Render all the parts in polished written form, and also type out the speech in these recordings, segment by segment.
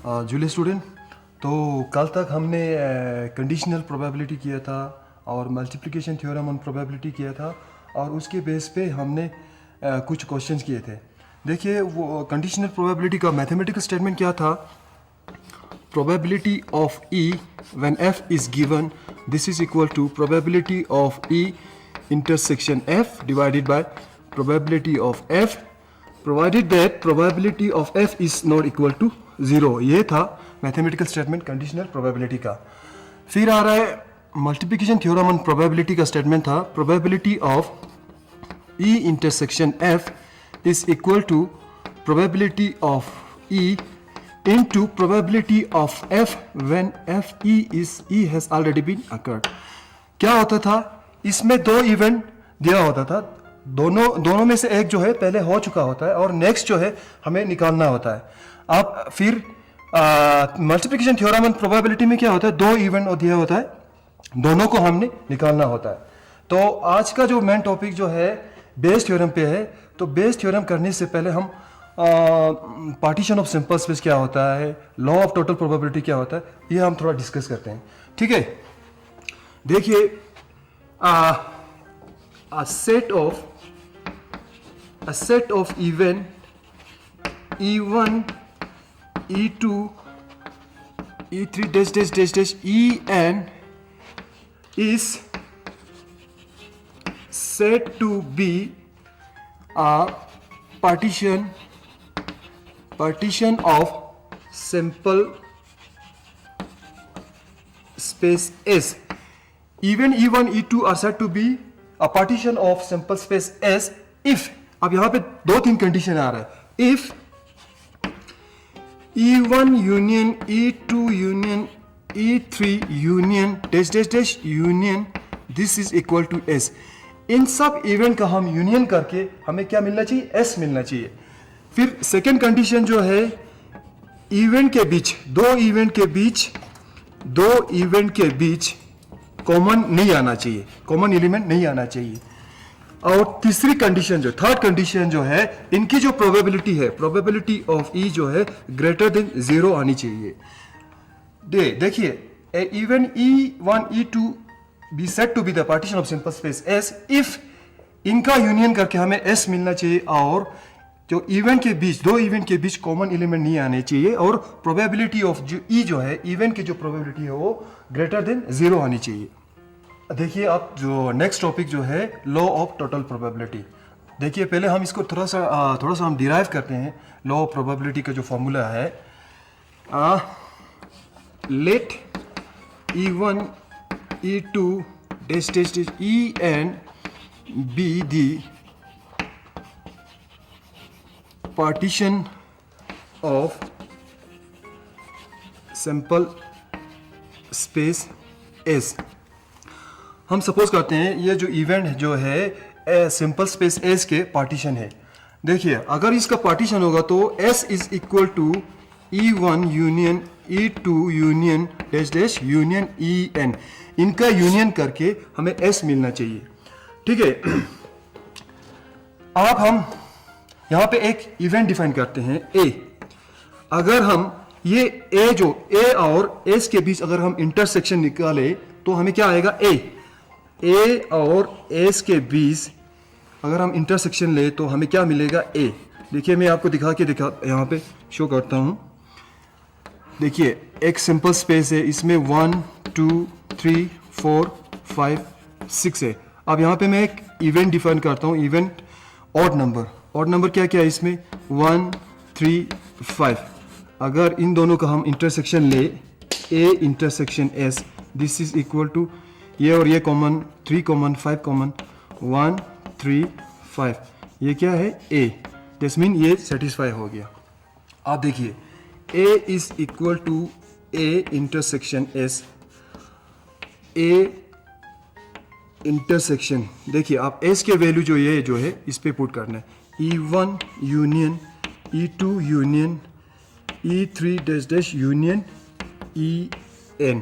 Julius student, तो कल तक हमने कंडीशनल प्रोबेबिलिटी किया था और मल्टीप्लिकेशन थ्योरम ऑन प्रोबेबिलिटी किया था और उसके बेस पे हमने कुछ क्वेश्चंस किए थे। देखिए वो कंडीशनल प्रोबेबिलिटी का मैथमेटिकल स्टेटमेंट क्या था। Probability of E when F is given, this is equal to probability of E intersection F divided by probability of F provided that probability of F is not equal to 0। ये था mathematical statement conditional probability का। फिर आ रहा है multiplication theorem on probability का statement था। Probability of E intersection F is equal to probability of E into probability of f when f e has already been occurred। क्या होता था, इसमें दो इवेंट दिया होता था, दोनों में से एक जो है पहले हो चुका होता है और नेक्स्ट जो है हमें निकालना होता है। अब फिर मल्टीप्लिकेशन थ्योरम ऑन प्रोबेबिलिटी में क्या होता है, दो इवेंट दिया होता है, दोनों को हमने निकालना होता है। तो आज का जो मेन टॉपिक जो है बेस थ्योरम पे है। तो बेस थ्योरम करने से पहले हम पार्टीशन ऑफ सिंपल स्पेस क्या होता है, लॉ ऑफ टोटल प्रोबेबिलिटी क्या होता है, ये हम थोड़ा डिस्कस करते हैं। ठीक है, देखिए a set of event e1 e2 e3 dash dash dash dash en is said to be a partition of simple space S। Even E1, E2 are said to be a partition of simple space S if, अब यहां पे दो तीन condition आ रहा है। if E1 union E2 union E3 union dash dash dash union this is equal to S। इन सब event का हम यूनियन करके हमें क्या मिलना चाहिए, एस मिलना चाहिए। फिर सेकेंड कंडीशन जो है, इवेंट के बीच दो इवेंट के बीच कॉमन नहीं आना चाहिए, कॉमन एलिमेंट नहीं आना चाहिए। और तीसरी कंडीशन जो, थर्ड कंडीशन जो है, इनकी जो प्रोबेबिलिटी है, प्रोबेबिलिटी ऑफ ई जो है ग्रेटर देन 0 आनी चाहिए। देखिए event E1 E2 be said to be the partition of simple space S if इनका यूनियन करके हमें S मिलना चाहिए और जो इवेंट के बीच, दो इवेंट के बीच कॉमन एलिमेंट नहीं आने चाहिए और प्रोबेबिलिटी ऑफ जो E जो है, इवेंट की जो प्रोबेबिलिटी है वो ग्रेटर देन 0 आनी चाहिए। देखिए अब जो नेक्स्ट टॉपिक जो है लॉ ऑफ टोटल प्रोबेबिलिटी। देखिए पहले हम इसको थोड़ा सा हम डिराइव करते हैं। लॉ ऑफ प्रोबेबिलिटी का जो फॉर्मूला है, late E1 E2 dash dash dash En be the partition of simple space S। हम सपोज करते हैं ये जो इवेंट जो है सिंपल स्पेस S के पार्टीशन है। देखिए अगर इसका पार्टीशन होगा तो S is equal to E1 union E2 union dash dash union En। इनका यूनियन करके हमें S मिलना चाहिए। ठीक है, अब हम यहां पे एक इवेंट डिफाइन करते हैं A। अगर हम ये A जो A और S के बीच अगर हम इंटरसेक्शन निकाले तो हमें क्या आएगा, A और S के बीच अगर हम इंटरसेक्शन ले तो हमें क्या मिलेगा, A। देखिए मैं आपको दिखा यहां पे शो करता हूं। देखिए एक सिंपल स्पेस है, इसमें 1 2 3 4 5 6 है। अब यहाँ पे मैं एक इवेंट डिफाइन करता हूँ, इवेंट ऑड नंबर क्या क्या है इसमें, 1 3 5। अगर इन दोनों का हम इंटरसेक्शन ले, A intersection S, this is equal to ये और ये कॉमन, 3 कॉमन 5 कॉमन, 1 3 5, ये क्या है A। दिस मीन ये सेटिस्फाई हो गया। आप देखिए A is equal to A intersection S, A intersection, देखिए आप S के वैल्यू जो ये जो है इस पे पुट करना है, E1 union E2 union E3 dash dash union En।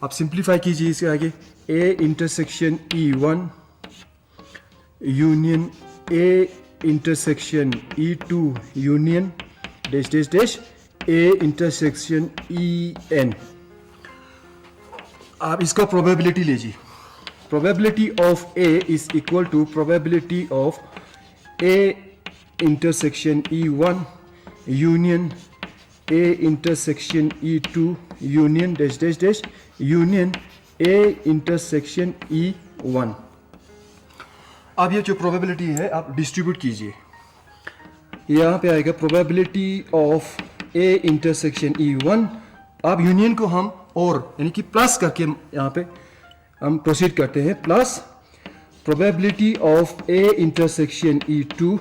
आप सिंप्लीफाई कीजिए इसके आगे, A intersection E1 union A intersection E2 union dash dash dash A intersection E N, आप इसका प्रोबेबिलिटी लीजिए. Probability of A is equal to probability of A intersection E one union A intersection E two union dash dash dash union A intersection E one. अब ये जो probability है आप distribute कीजिए. यहाँ पे आएगा probability of A intersection E one. आप यूनियन को हम और यानी कि प्लस करके यहाँ पे हम प्रोसीड करते हैं. Plus probability of A intersection E two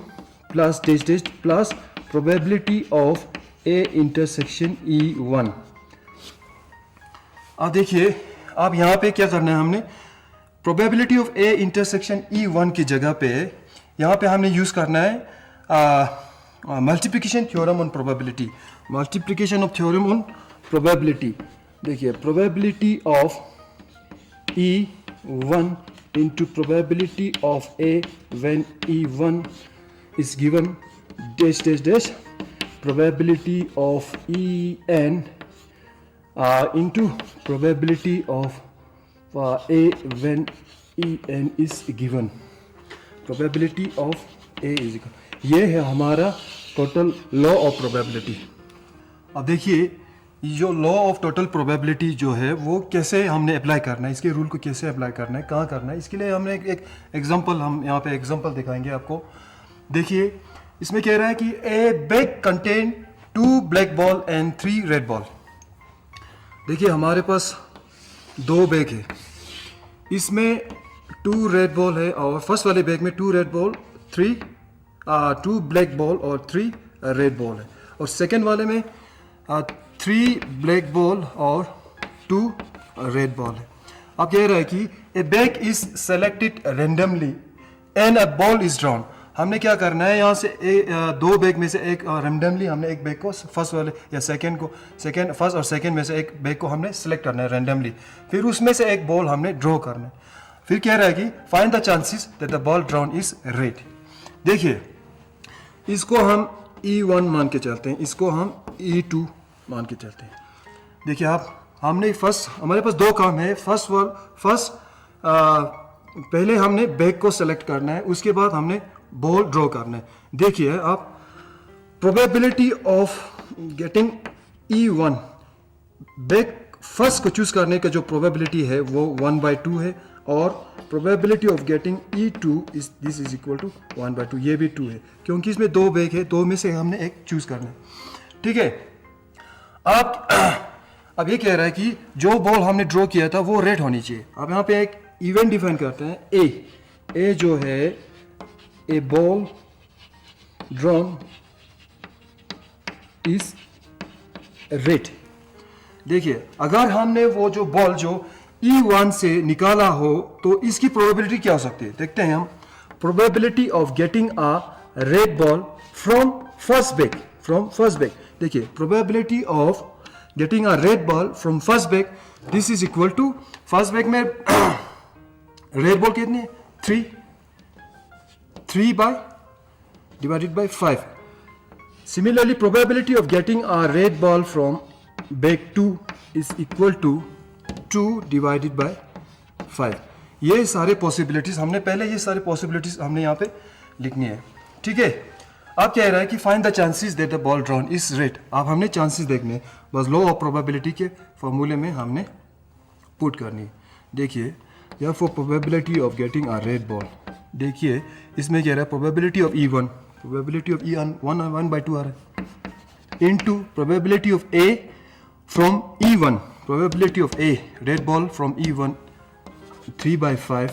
plus dash dash plus probability of A intersection E one. अब देखिए, अब यहाँ पे क्या करना है, हमने probability of A intersection E one की जगह पे यहाँ पे हमने यूज़ करना है multiplication theorem on probability. Multiplication of theorem on probability. देखिए, probability of e one into probability of a when e one is given dash dash dash probability of E N into probability of A when En is given. Probability of A is equal. ये है हमारा total law of probability. अब देखिए, ये जो law of total probability जो है वो कैसे हमने अप्लाई करना है, इसके रूल को कैसे अप्लाई करना है, कहाँ करना है, इसके लिए हमने एक एग्जांपल, हम यहाँ पे एग्जांपल दिखाएंगे आपको. देखिए, इसमें कह रहा है कि ए bag contain 2 black ball and 3 red ball. देखिए, हमारे पास 2 बैग है, इसमें 2 रेड बॉल है और फर्स्ट वाले बैग में 2 रेड बॉल 2 ब्लैक बॉल और 3 रेड बॉल है, और सेकेंड वाले में 3 ब्लैक बॉल और 2 रेड बॉल है. अब कह रहा है कि ए bag is selected randomly and a ball is drawn. हमने क्या करना है, यहाँ से 2 बैग में से एक रेंडमली हमने एक बैग को फर्स्ट वाले या फर्स्ट और सेकंड में से एक बैग को हमने सेलेक्ट करना है रेंडमली. फिर उसमें से एक बॉल हमने ड्रॉ करना है. फिर कह रहा है कि find the chances that the ball drawn is red. देखिए, इसको हम E1 मान के चलते हैं, इसको हम E2 मान के चलते हैं. देखिए, आप हमने हमारे पास 2 काम है. पहले हमने बैग को सेलेक्ट करना है, उसके बाद हमने बॉल ड्रॉ करना है. देखिए, आप probability of getting E1 bag first को चूज करने का जो प्रोबेबिलिटी है वो 1/2 है, और probability of getting E2 this is equal to 1/2. ये भी 2 है क्योंकि इसमें 2 बैग है, 2 में से हमने एक चूज करना है. ठीक है. आप अब ये कह रहा है कि जो बॉल हमने ड्रॉ किया था वो रेड होनी चाहिए. अब यहाँ पे एक इवेंट डिफाइन करते हैं. ए जो है a ball drawn is red. देखिए, अगर हमने वो जो बॉल जो E1 से निकाला हो तो इसकी प्रोबेबिलिटी क्या हो सकती है, देखते हैं हम. Probability of getting a red ball from first bag. देखिए, probability of getting a red ball from first bag, this is equal to first bag में रेड बॉल कितनी है, 3 divided by 5. Similarly, probability of getting a red ball from bag 2 is equal to 2 divided by 5. ये सारे possibilities हमने हमने यहाँ पे लिखनी है. ठीक है. अब कह रहा है कि find the chances that the ball drawn is red. अब हमने चांसेस देखने, बस लॉ ऑफ प्रोबेबिलिटी के फॉर्मूले में हमने पुट करनी है. देखिए, या for probability of getting a red ball, देखिए इसमें कह रहा है प्रोबेबिलिटी ऑफ E1 1/2 आ रहा है, into probability of A from E1, probability of A red ball from E1 3/5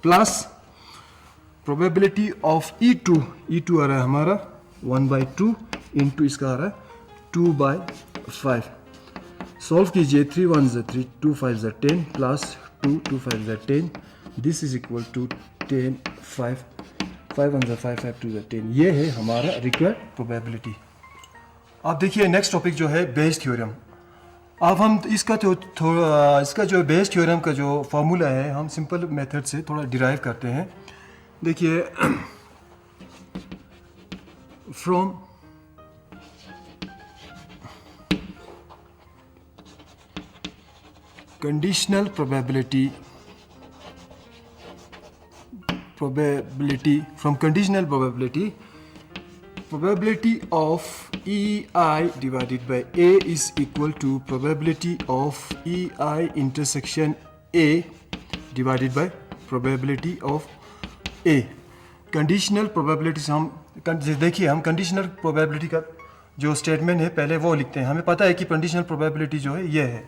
plus probability of E2 आ रहा है हमारा 1/2 इंटू इसका आ रहा है 2/5. सॉल्व कीजिए. 3 1s 3, 2 5s 10 plus 2 2 5s 10. This is equal to 10 5 5 1s 5 5 2s 10. ये है हमारा रिक्वायर्ड प्रोबेबिलिटी. अब देखिए, नेक्स्ट टॉपिक जो है बेस थ्योरम. अब हम इसका जो बेस थ्योरम का जो फॉर्मूला है हम सिंपल मेथड से थोड़ा डिराइव करते हैं. देखिए, from conditional probability from conditional probability of EI divided by A is equal to probability of EI intersection A divided by probability of A. Conditional probability से हम देखिए, हम कंडीशनल प्रोबेबिलिटी का जो स्टेटमेंट है पहले वो लिखते हैं. हमें पता है कि कंडीशनल प्रोबेबिलिटी जो है ये है.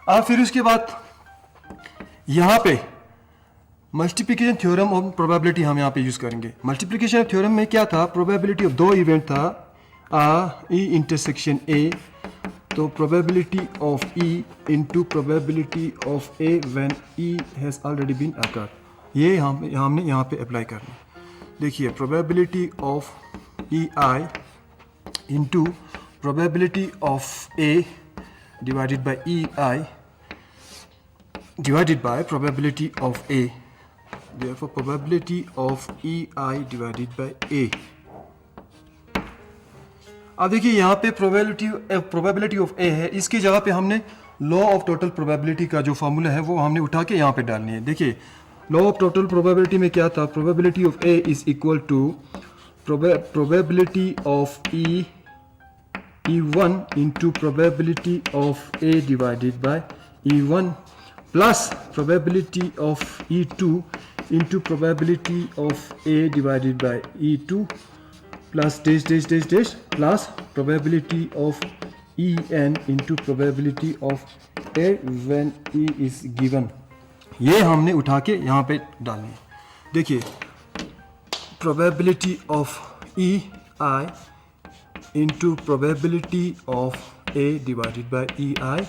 अब फिर उसके बाद यहाँ पे मल्टीप्लिकेशन थ्योरम ऑफ प्रोबेबिलिटी हम यहाँ पे यूज करेंगे. मल्टीप्लिकेशन थ्योरम में क्या था, प्रोबेबिलिटी ऑफ दो इवेंट था ई इंटरसेक्शन ए, तो probability of e into probability of a when e has already been occur. ये हमने यहाँ पे अप्लाई करना. देखिए, probability of E i into probability of A divided by e i divided by probability of A. Therefore, probability of EI divided by A. अब देखिए यहाँ पे probability of A है, इसकी जगह पे हमने लॉ ऑफ टोटल प्रोबेबिलिटी का जो फॉर्मूला है वो हमने उठा के यहाँ पे डालनी है. देखिए, लॉ ऑफ टोटल प्रोबेबिलिटी में क्या था, probability of A is equal to probability of E1 into probability of A divided by E1 plus probability of E2 into probability of A divided by E2 plus dash plus probability of En into probability of A when E is given. ये हमने उठा के यहाँ पे डालनी है. देखिए, probability of EI into probability of A divided by EI.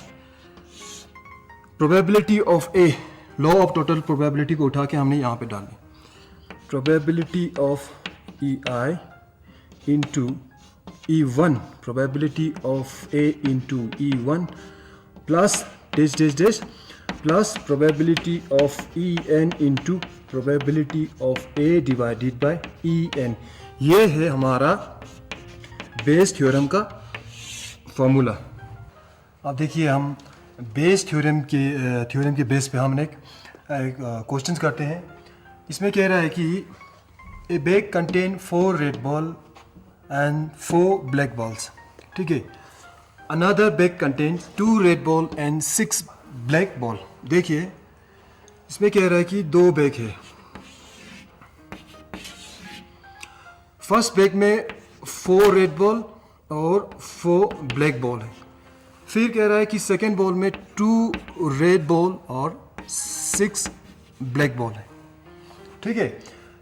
Probability of A, law of total probability को उठा के हमने यहाँ पे डाली. Probability of E I into E one, probability of A into E one plus dash plus probability of E N into probability of A divided by E N. ये है हमारा बेस थ्योरम का फॉर्मूला. अब देखिए, हम Bayes theorem के base पे हमने एक क्वेश्चन करते हैं. इसमें कह रहा है कि ए bag contain 4 red ball and 4 black balls. ठीक है. Another bag contains 2 red ball and 6 black ball. देखिए, इसमें कह रहा है कि 2 बैग है. फर्स्ट बैग में 4 रेड बॉल और 4 ब्लैक बॉल है. फिर कह रहा है कि सेकेंड बॉल में 2 रेड बॉल और 6 ब्लैक बॉल है. ठीक है.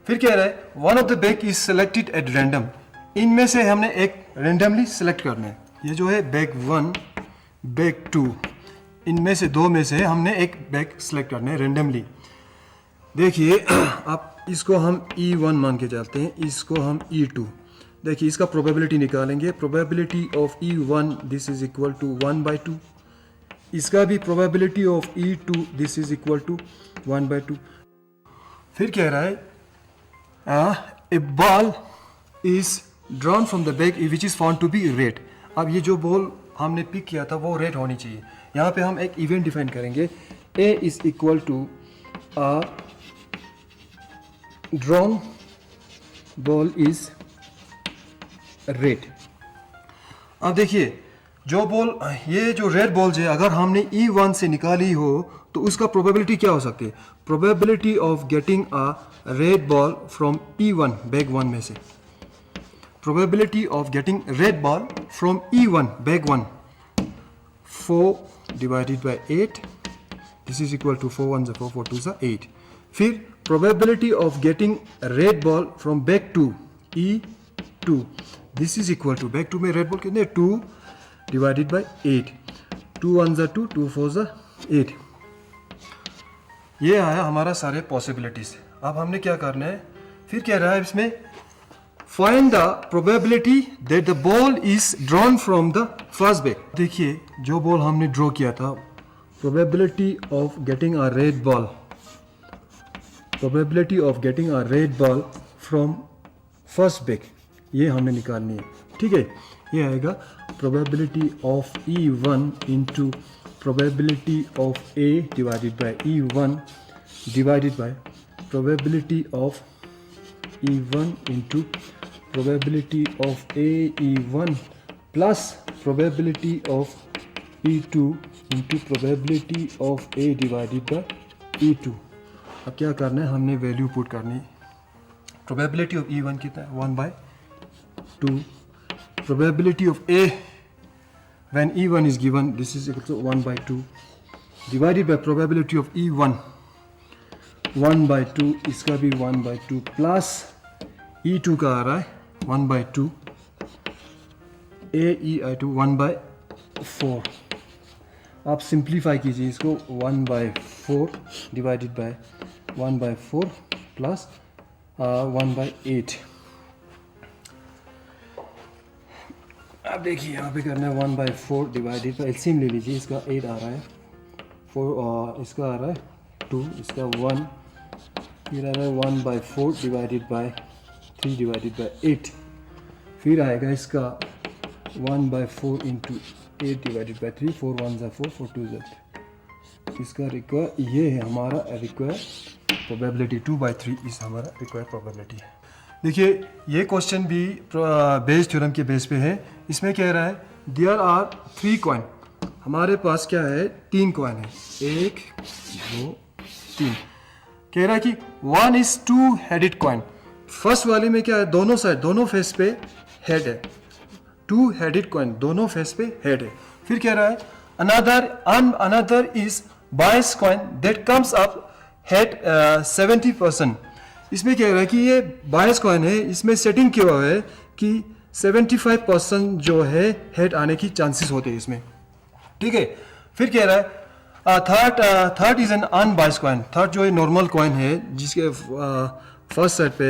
फिर कह रहा है one of the bag is selected at random. इनमें से हमने एक रैंडमली सिलेक्ट करना है. ये जो है बैग 1, बैग 2, इनमें से 2 में से हमने एक बैग सिलेक्ट करना है रैंडमली. देखिए, अब इसको हम E1 मान के चलते हैं, इसको हम E2. देखिए, इसका प्रोबेबिलिटी निकालेंगे. Probability of E1 this is equal to 1/2. इसका भी probability of E2 this is equal to 1/2. फिर कह रहा है a ball is drawn from the bag which is found to be red. अब ये जो बॉल हमने पिक किया था वो रेड होनी चाहिए. यहाँ पे हम एक इवेंट डिफाइन करेंगे. A is equal to drawn ball is red. अब देखिए, जो बॉल, ये जो रेड बॉल्स है, अगर हमने E1 से निकाली हो तो उसका प्रोबेबिलिटी क्या हो सकती है. Probability of getting a red ball from E1 bag 1 में से. Probability of getting red ball from E1 bag 1, 4 divided by 8. This is equal to 4 1 4 4 2 8. फिर probability of getting red ball from bag 2 E2. This is equal to, bag 2 में red ball कितने, 2 divided by 8. 2 1 2 2 4 8. ये आया हमारा सारे possibilities. अब हमने क्या करना है, फिर कह रहा है इसमें find the probability that the ball is drawn from the first bag. देखिए, जो बॉल हमने ड्रॉ किया था, probability of getting a red ball, probability of getting a red ball from first bag, ये हमने निकालनी है. ठीक है. ये आएगा probability of E1 into probability of A divided by E1 divided by probability of E1 into probability of A E1 plus probability of E2 into probability of A divided by E2. अब क्या करना है, हमने value put करनी है. Probability of E1 कितना है, 1/2. Probability of A when E1 is given, this is equal to 1/2 divided by probability of E1 1/2, इसका भी 1/2 प्लस E2 का आ रहा है 1/2 AEI2 1/4. आप सिंप्लीफाई कीजिए इसको, 1/4 डिवाइडेड बाय 1/4 प्लस 1/8. अब देखिए यहाँ पे करना है 1/4 डिवाइडेड बाय, एलसीएम ले लीजिए, इसका 8 आ रहा है, 4 इसका आ रहा है 2, इसका 1, फिर आ रहा है 1/4 डिवाइडेड बाय 3 डिवाइडेड बाय 8, फिर आएगा इसका 1/4 इंटू 8 डिवाइडेड बाई 3, 4 1 ज़ा 4, 4 2 ज़ा 3. इसका रिक्वायर, ये है हमारा रिक्वायर प्रोबेबिलिटी, 2/3 इस हमारा रिक्वायर प्रोबेबिलिटी है. देखिए ये क्वेश्चन भी बेस थ्योरम के बेस पे है. इसमें कह रहा है देयर आर 3 कॉइन, हमारे पास क्या है 3 कॉइन है, 1 2 3. कह रहा है कि 1 इज 2 हेडेड कॉइन. फर्स्ट वाले में क्या है, दोनों साइड दोनों फेस पे हेड है, 2 हेडेड कॉइन, दोनों फेस पे हेड है. फिर कह रहा है another is bias coin that comes up head 70%. इसमें कह रहा है कि ये बायस कॉइन है, इसमें सेटिंग किया हुआ है कि 75% जो है हेड आने की चांसेस होते हैं इसमें. ठीक है. फिर कह रहा है third is an unbiased coin. Third जो है नॉर्मल कॉइन है जिसके फर्स्ट साइड पे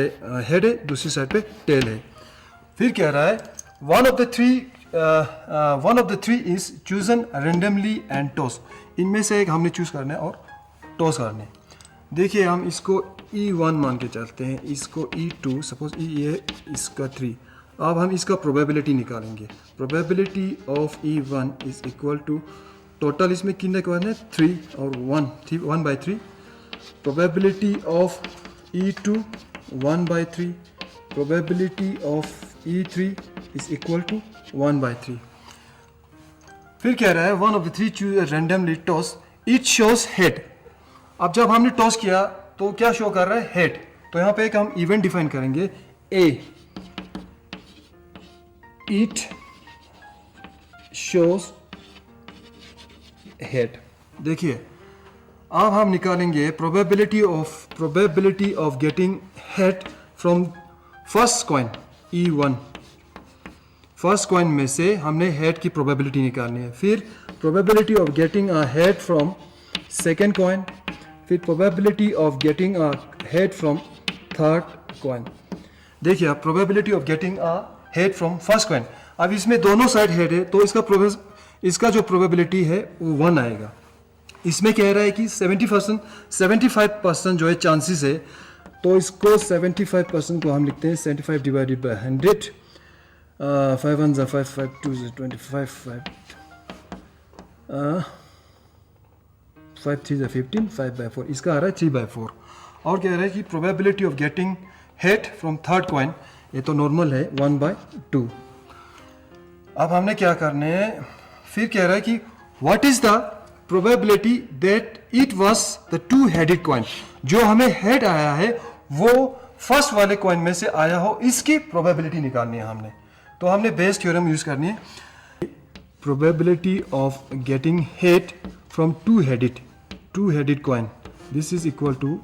हेड है, दूसरी साइड पे टेल है. फिर कह रहा है one of the three is chosen randomly and toss. इनमें से एक हमने चूज करना है और टॉस करना है. देखिए हम इसको E1 मान के चलते हैं, इसको E2, सपोज E है इसका 3. अब हम इसका प्रोबेबिलिटी निकालेंगे. Probability of E1 is equal to, total इसमें कितने कॉइन है 3 और 1/3. Probability of E2 1/3. Probability of E3 is equal to 1/3. फिर कह रहा है one of the three choose randomly toss, it shows head. अब जब हमने टॉस किया तो क्या शो कर रहा है, हेड. तो यहाँ पे एक हम इवेंट डिफाइन करेंगे, A it shows head. देखिए अब हम निकालेंगे probability of getting head from first coin E1. First coin में से हमने हेड की प्रोबेबिलिटी निकालनी है. फिर probability of getting a head from second coin, फिर probability of getting a head from third coin. देखिए आप probability of getting a head from first coin, अब इसमें दोनों साइड हेड है तो इसका जो प्रोबेबिलिटी है वो 1 आएगा. इसमें कह रहा है कि 75% जो है चांसेस है, तो इसको 75% को हम लिखते हैं 75 डिवाइडेड बाय 100. 5 1 5 5 2 25 5 3 15 5/4. इसका आ रहा है 3/4. और कह रहा है कि probability of getting head from third coin, ये तो नॉर्मल है 1/2. अब हमने क्या करने है, फिर कह रहा है कि what is the probability that it was the 2 headed coin. जो हमें हेड आया है वो फर्स्ट वाले कॉइन में से आया हो, इसकी प्रोबेबिलिटी निकालनी है हमने. तो हमने बेस थ्योरम यूज करनी है. Probability of getting head from 2 headed coin, this is equal to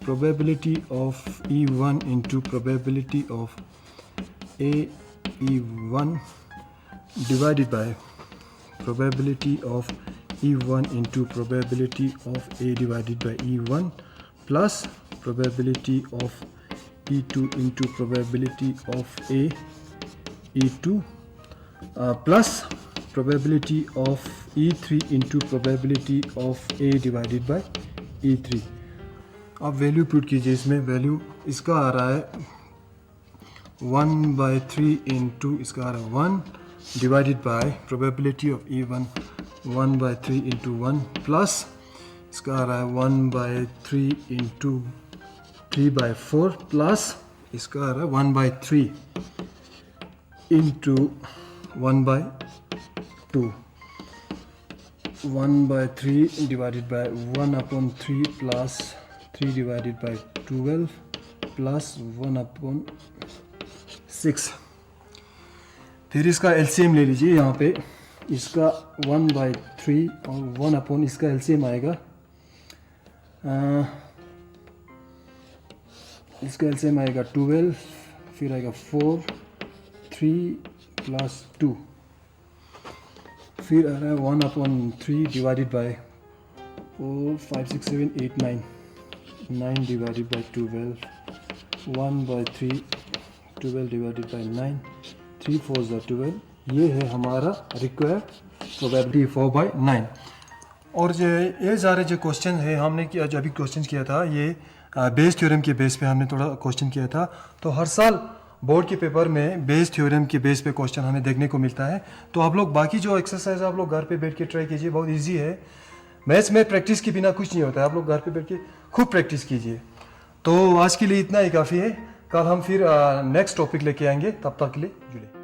probability of E1 into probability of AE1 divided by probability of E1 into probability of A divided by E1 plus probability of E2 into probability of A E2 plus probability of E3 into probability of A divided by E3. अब value put कीजिए. इसमें value इसका आ रहा है 1/3 into इसका आ रहा है 1 divided by probability of E1 1/3 into 1 plus इसका आ रहा है 1/3 इंटू 3/4 प्लस इसका आ रहा है 1/3 into 1/2 1/3 divided by 1/3 plus 3 divided by 12 plus 1/6। फिर इसका एलसीएम ले लीजिए। यहाँ पे इसका 1/3 और 1 इसका एलसीएम आएगा, इसका एलसीएम आएगा 12, फिर आएगा 4 3 प्लस 2, फिर आ रहा है 1/3 divided by 4 5 6 7 8 9 9 divided by 12 1/3 12 divided by 9 3 4 12। ये है हमारा रिक्वायर्ड प्रोबेबिलिटी 4/9। और ये सारे जो क्वेश्चन है हमने किया, जो अभी क्वेश्चन किया था ये बेस थ्योरम के बेस पे हमने थोड़ा क्वेश्चन किया था। तो हर साल बोर्ड के पेपर में बेस थ्योरम के बेस पे क्वेश्चन हमें देखने को मिलता है। तो आप लोग बाकी जो एक्सरसाइज आप लोग घर पे बैठ के ट्राई कीजिए, बहुत इजी है। मैथ्स में प्रैक्टिस के बिना कुछ नहीं होता है, आप लोग घर पे बैठ के खूब प्रैक्टिस कीजिए। तो आज के लिए इतना ही काफ़ी है। कल हम फिर नेक्स्ट टॉपिक लेके आएंगे, तब तक के लिए जुड़े।